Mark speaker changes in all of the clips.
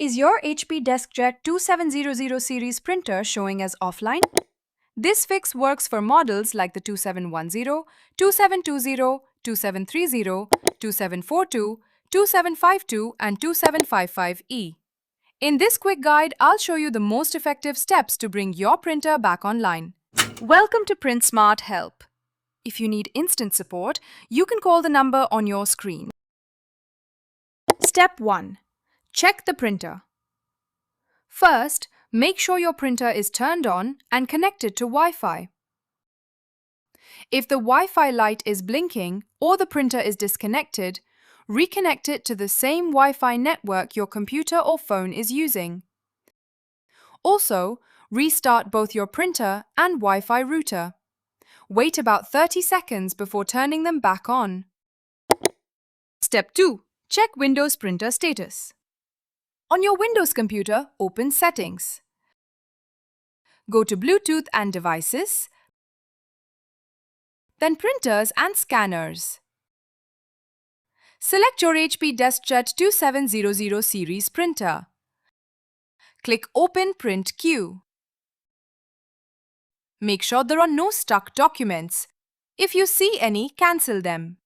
Speaker 1: Is your HP DeskJet 2700 series printer showing as offline? This fix works for models like the 2710, 2720, 2730, 2742, 2752 and 2755E. In this quick guide, I'll show you the most effective steps to bring your printer back online. Welcome to Print Smart Help. If you need instant support, you can call the number on your screen. Step 1. Check the printer. First, make sure your printer is turned on and connected to Wi-Fi. If the Wi-Fi light is blinking or the printer is disconnected, reconnect it to the same Wi-Fi network your computer or phone is using. Also, restart both your printer and Wi-Fi router. Wait about 30 seconds before turning them back on. Step 2. Check Windows printer status. On your Windows computer, open Settings. Go to Bluetooth and Devices, then Printers and Scanners. Select your HP DeskJet 2700 series printer. Click Open Print Queue. Make sure there are no stuck documents. If you see any, cancel them.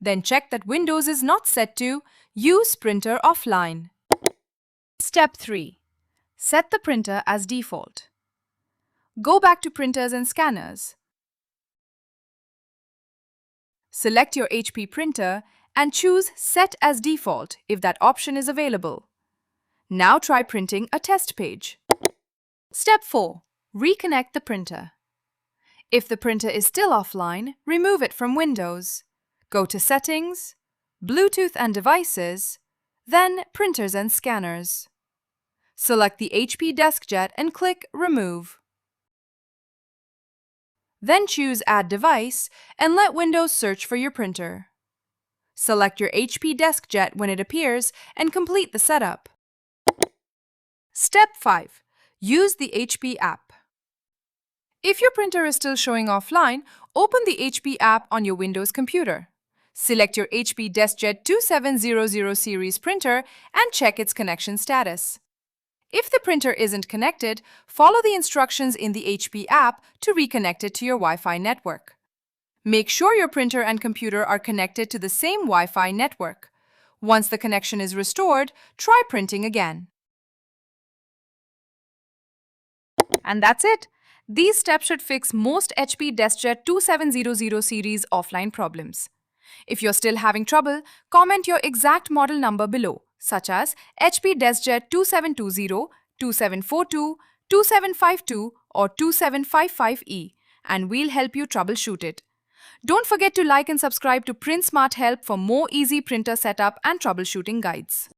Speaker 1: Then check that Windows is not set to Use Printer Offline. Step 3. Set the printer as default. Go back to Printers and Scanners. Select your HP printer and choose Set as Default if that option is available. Now try printing a test page. Step 4. Reconnect the printer. If the printer is still offline, remove it from Windows. Go to Settings, Bluetooth and Devices, then Printers and Scanners. Select the HP DeskJet and click Remove. Then choose Add Device and let Windows search for your printer. Select your HP DeskJet when it appears and complete the setup. Step 5. Use the HP app. If your printer is still showing offline, open the HP app on your Windows computer. Select your HP DeskJet 2700 series printer and check its connection status. If the printer isn't connected, follow the instructions in the HP app to reconnect it to your Wi-Fi network. Make sure your printer and computer are connected to the same Wi-Fi network. Once the connection is restored, try printing again. And that's it. These steps should fix most HP DeskJet 2700 series offline problems. If you're still having trouble, comment your exact model number below, such as HP DeskJet 2720, 2742, 2752 or 2755E, and we'll help you troubleshoot it. Don't forget to like and subscribe to Print Smart Help for more easy printer setup and troubleshooting guides.